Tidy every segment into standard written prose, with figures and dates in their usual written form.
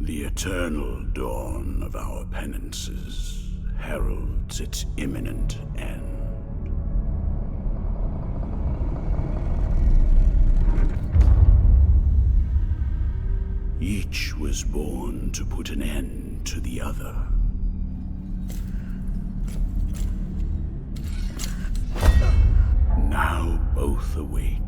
The eternal dawn of our penances heralds its imminent end. Each was born to put an end to the other. Now both await,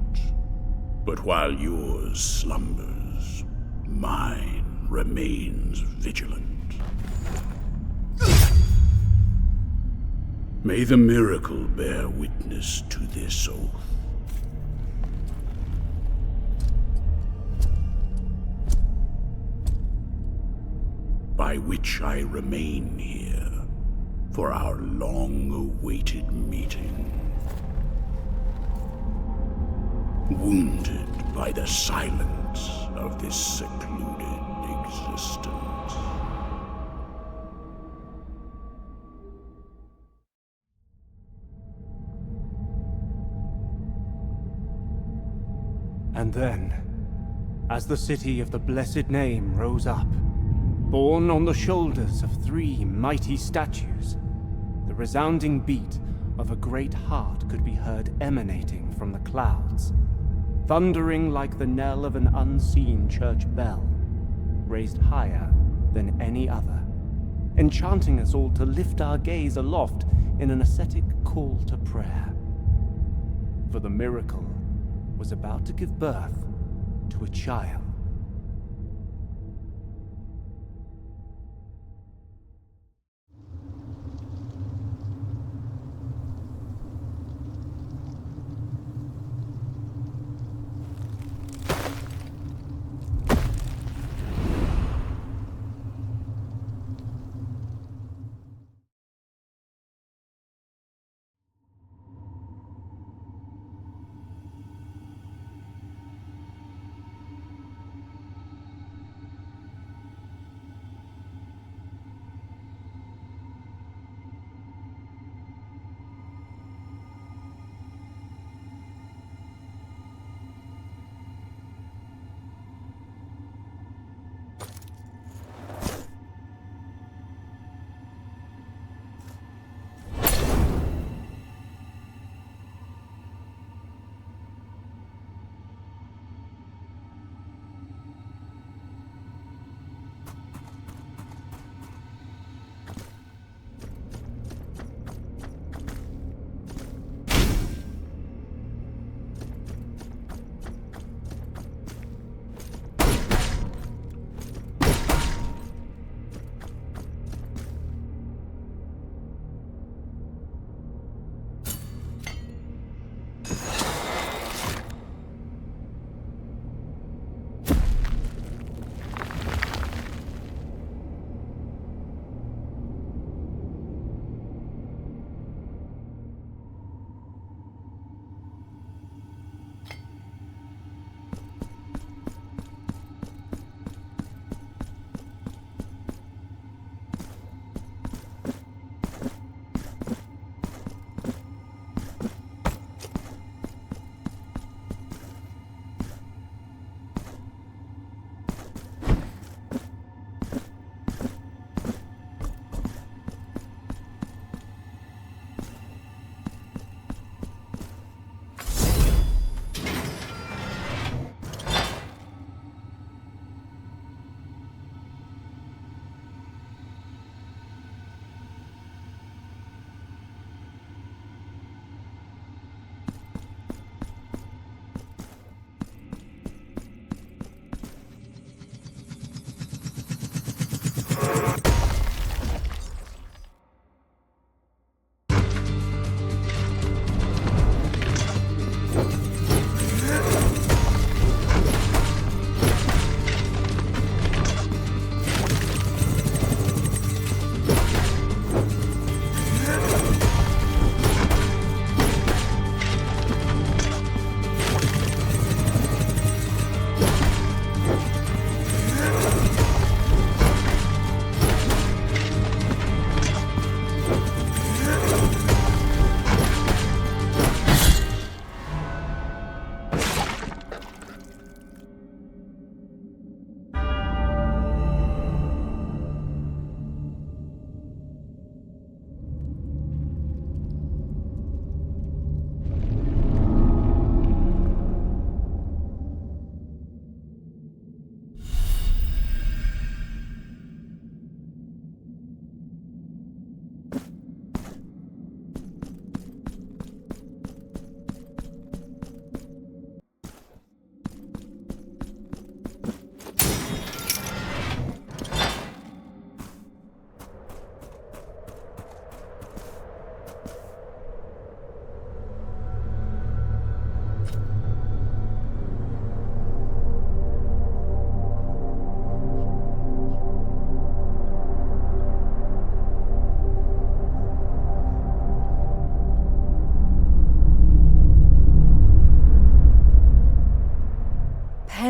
but while yours slumbers, mine remains vigilant. May the miracle bear witness to this oath. By which I remain here for our long-awaited meeting. Wounded by the silence of this secluded existence. And then, as the city of the blessed name rose up, borne on the shoulders of 3 mighty statues, the resounding beat of a great heart could be heard emanating from the clouds, thundering like the knell of an unseen church bell, raised higher than any other, enchanting us all to lift our gaze aloft in an ascetic call to prayer. For the miracle was about to give birth to a child.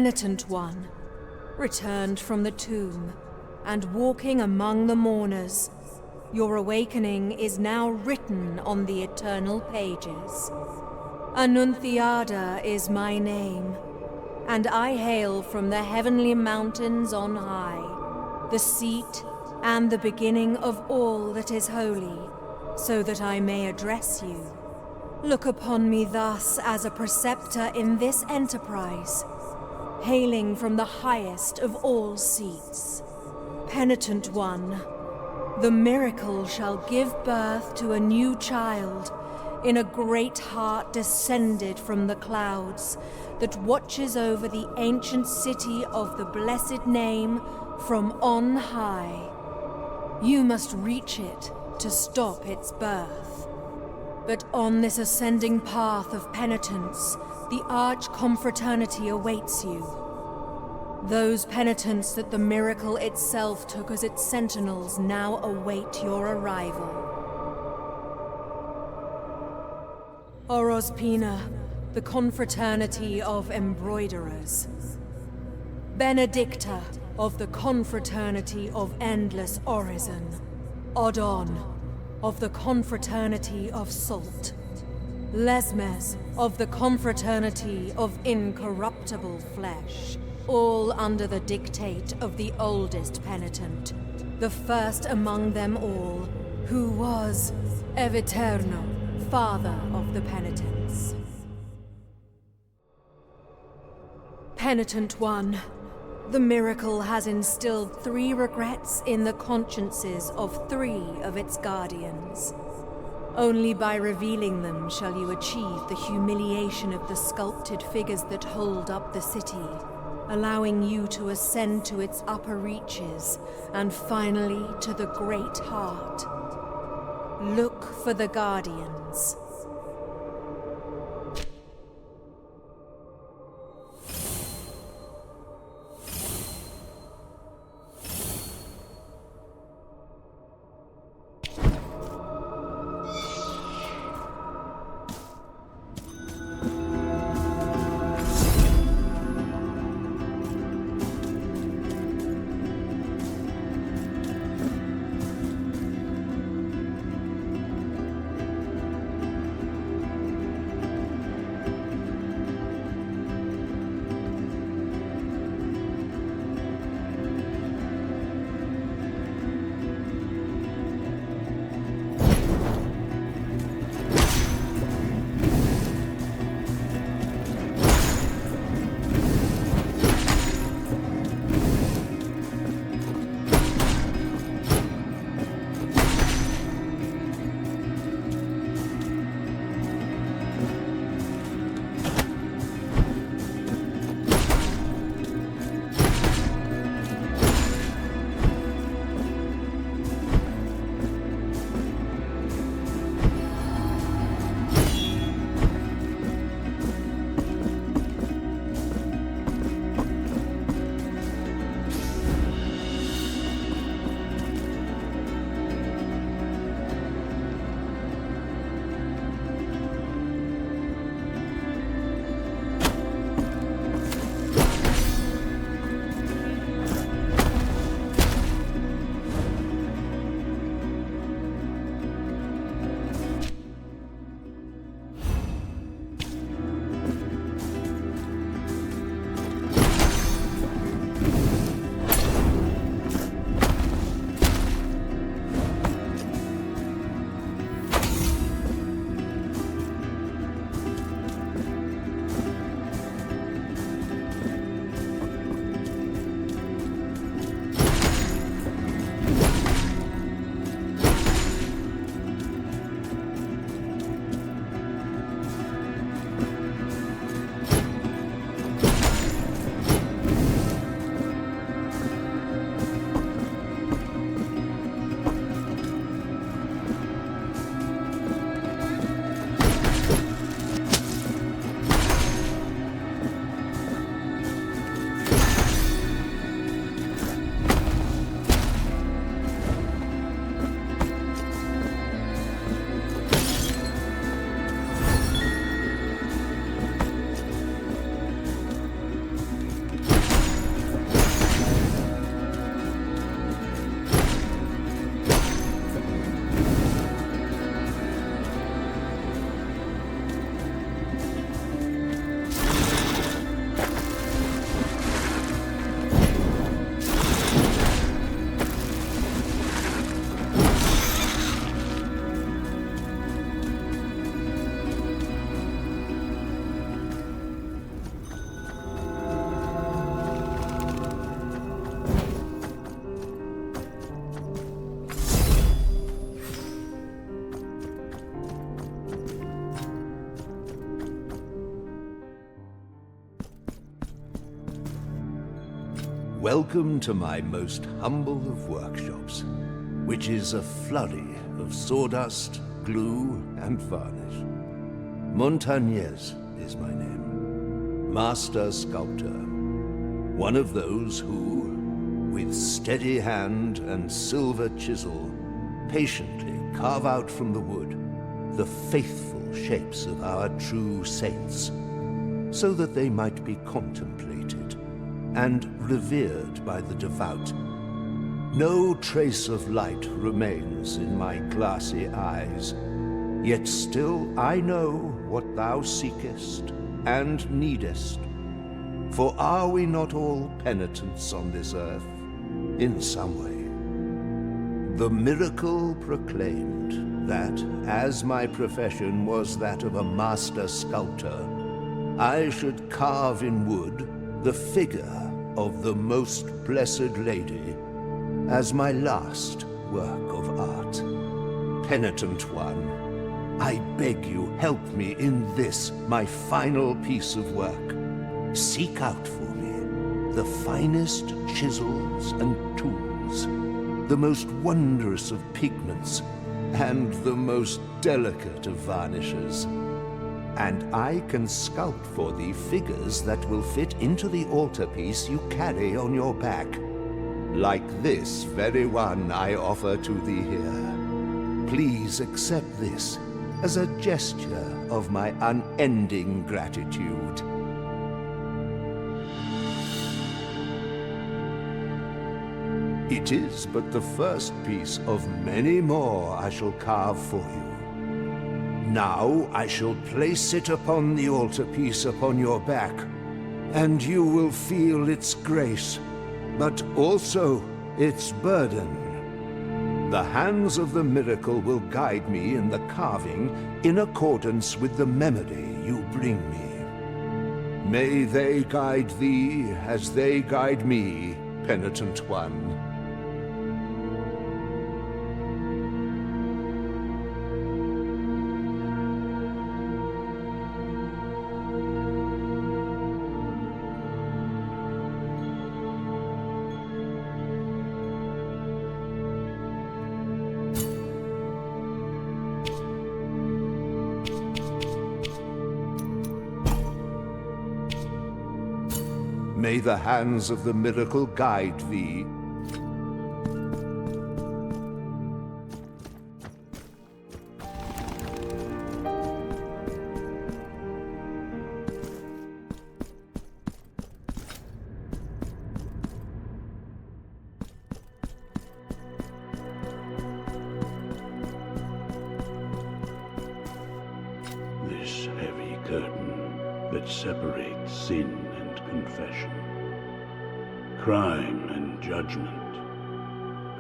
Penitent One, returned from the tomb, and walking among the mourners. Your awakening is now written on the eternal pages. Annunciada is my name, and I hail from the heavenly mountains on high, the seat and the beginning of all that is holy, so that I may address you. Look upon me thus as a preceptor in this enterprise, hailing from the highest of all seats. Penitent One, the miracle shall give birth to a new child in a great heart descended from the clouds that watches over the ancient city of the blessed name from on high. You must reach it to stop its birth. But on this ascending path of penitence, the arch-confraternity awaits you. Those penitents that the miracle itself took as its sentinels now await your arrival. Orospina, the confraternity of embroiderers. Benedicta of the confraternity of endless orison. Odon of the confraternity of salt. Lesmes of the confraternity of incorruptible flesh. All under the dictate of the oldest penitent, the first among them all, who was Eviterno, father of the penitents. Penitent One, the miracle has instilled 3 regrets in the consciences of 3 of its guardians. Only by revealing them shall you achieve the humiliation of the sculpted figures that hold up the city, allowing you to ascend to its upper reaches, and finally to the Great Heart. Look for the Guardians. Welcome to my most humble of workshops, which is a flurry of sawdust, glue, and varnish. Montagnez is my name. Master sculptor. One of those who, with steady hand and silver chisel, patiently carve out from the wood the faithful shapes of our true saints, so that they might be contemplated and revered by the devout. No trace of light remains in my glassy eyes, yet still I know what thou seekest and needest. For are we not all penitents on this earth, in some way? The miracle proclaimed that, as my profession was that of a master sculptor, I should carve in wood the figure of the Most Blessed Lady as my last work of art. Penitent One, I beg you, help me in this, my final piece of work. Seek out for me the finest chisels and tools, the most wondrous of pigments, and the most delicate of varnishes. And I can sculpt for thee figures that will fit into the altarpiece you carry on your back. Like this very one I offer to thee here. Please accept this as a gesture of my unending gratitude. It is but the first piece of many more I shall carve for you. Now I shall place it upon the altarpiece upon your back, and you will feel its grace, but also its burden. The hands of the miracle will guide me in the carving in accordance with the memory you bring me. May they guide thee as they guide me, Penitent One. May the hands of the miracle guide thee. This heavy curtain that separates sin and confession, crime and judgment,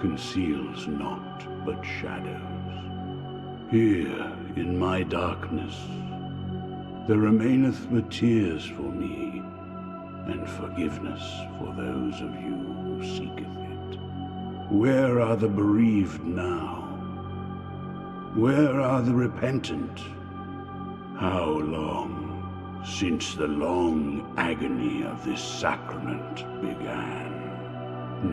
conceals naught but shadows. Here, in my darkness, there remaineth but tears for me, and forgiveness for those of you who seeketh it. Where are the bereaved now? Where are the repentant? How long since the long agony of this sacrament began?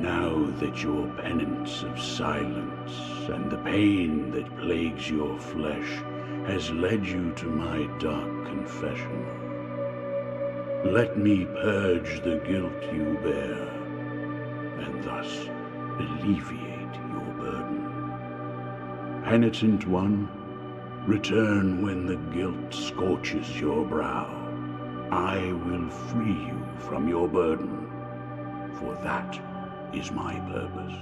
Now that your penance of silence and the pain that plagues your flesh has led you to my dark confession, let me purge the guilt you bear, and thus alleviate your burden. Penitent One, return when the guilt scorches your brow. I will free you from your burden, for that is my purpose.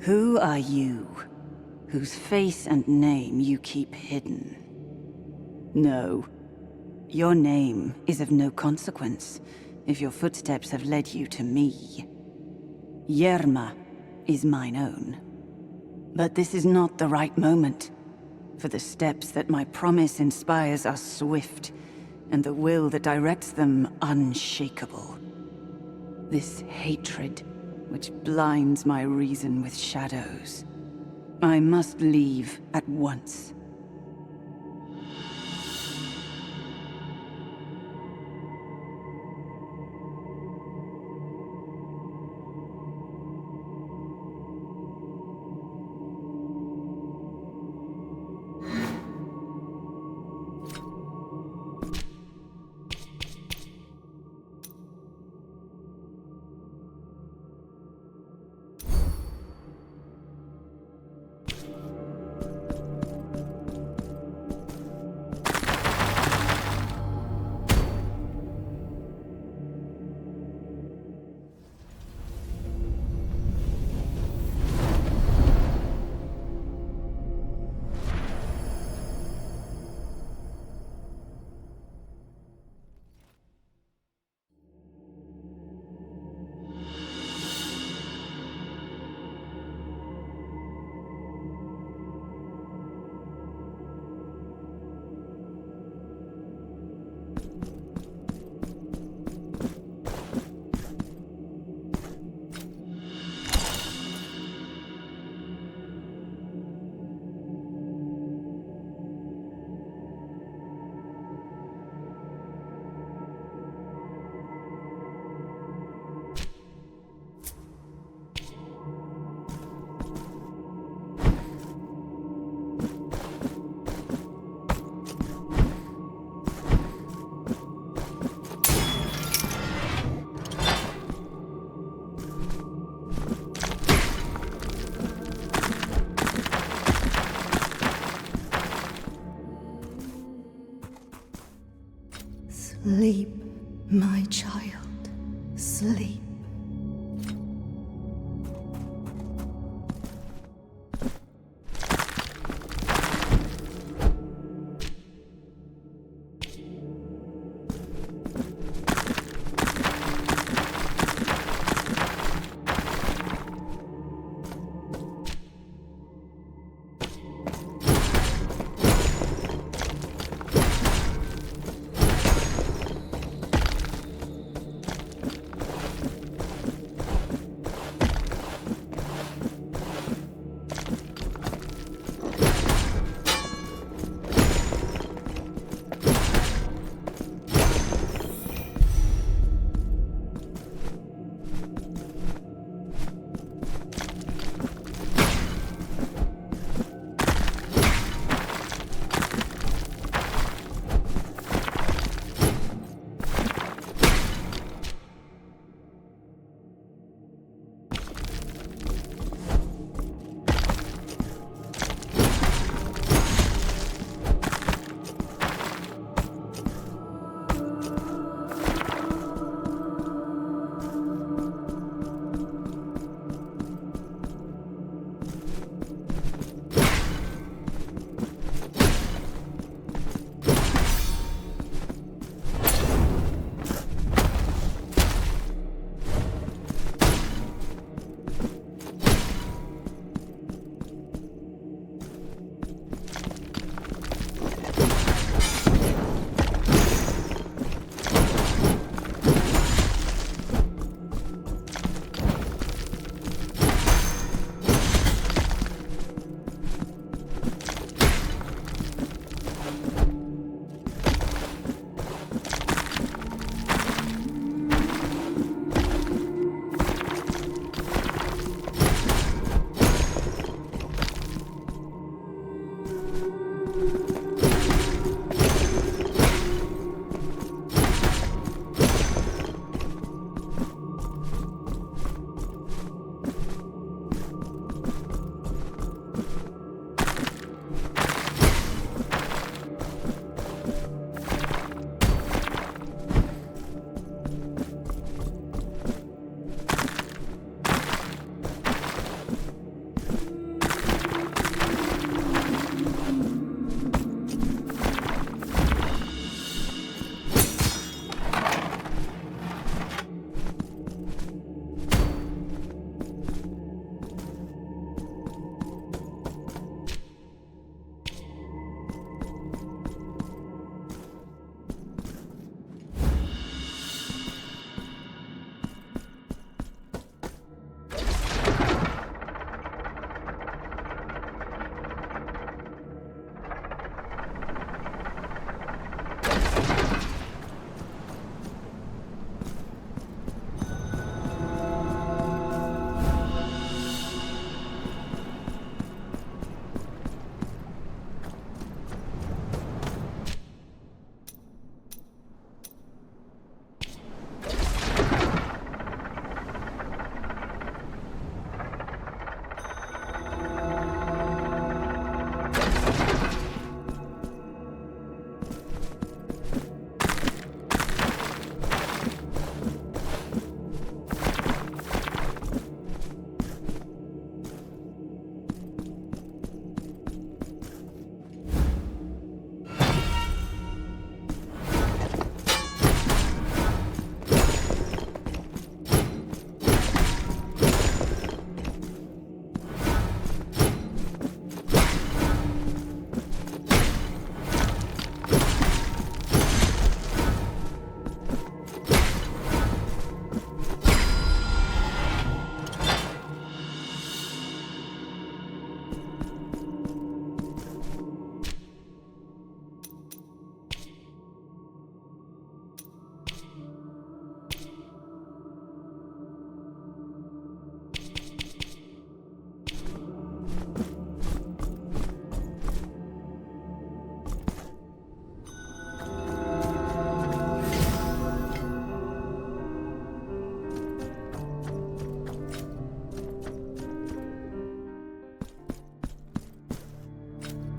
Who are you, whose face and name you keep hidden? No, your name is of no consequence if your footsteps have led you to me. Yerma is mine own. But this is not the right moment, for the steps that my promise inspires are swift, and the will that directs them unshakable. This hatred, which blinds my reason with shadows. I must leave at once. Sleep, my child, sleep.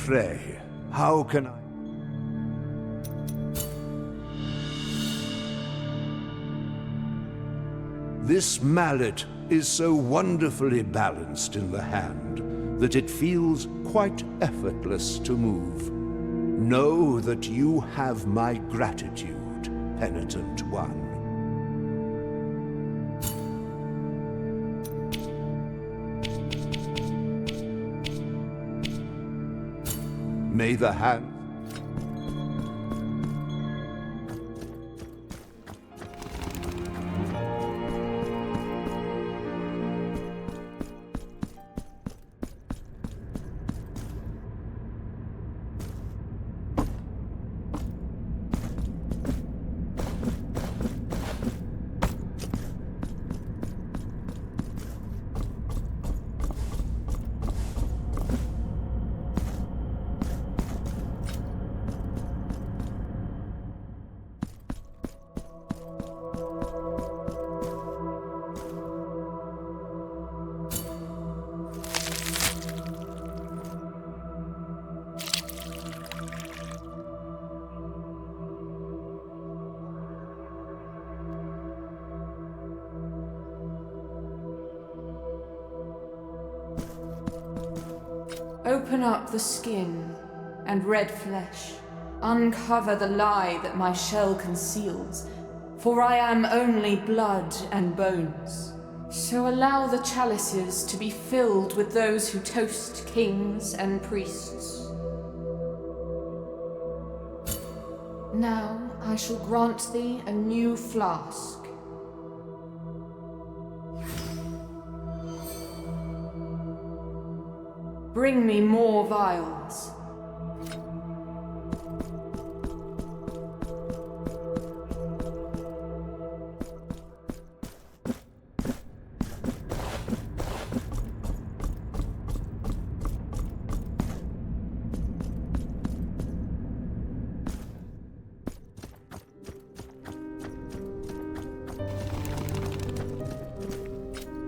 pray, how can I... This mallet is so wonderfully balanced in the hand that it feels quite effortless to move. Know that you have my gratitude, Penitent One. May the hand... Open up the skin and red flesh. Uncover the lie that my shell conceals, for I am only blood and bones. So allow the chalices to be filled with those who toast kings and priests. Now I shall grant thee a new flask. Bring me more vials.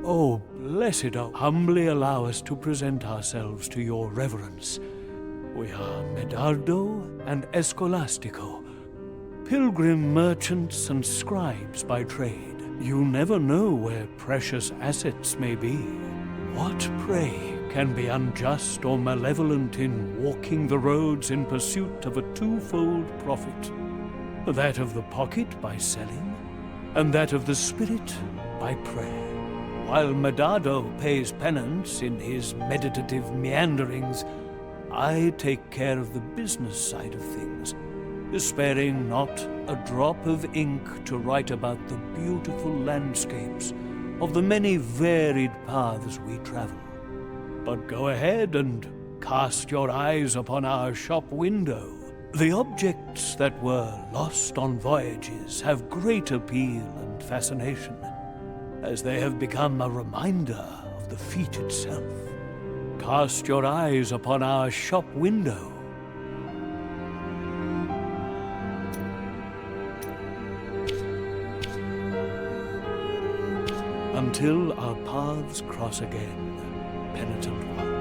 Oh, blessed, humbly allow us to present ourselves to your reverence. We are Medardo and Escolastico, pilgrim merchants and scribes by trade. You never know where precious assets may be. What, pray, can be unjust or malevolent in walking the roads in pursuit of a twofold profit? That of the pocket by selling, and that of the spirit by prayer. While Medardo pays penance in his meditative meanderings, I take care of the business side of things, sparing not a drop of ink to write about the beautiful landscapes of the many varied paths we travel. But go ahead and cast your eyes upon our shop window. The objects that were lost on voyages have great appeal and fascination, as they have become a reminder of the feat itself. Cast your eyes upon our shop window. Until our paths cross again, Penitent One.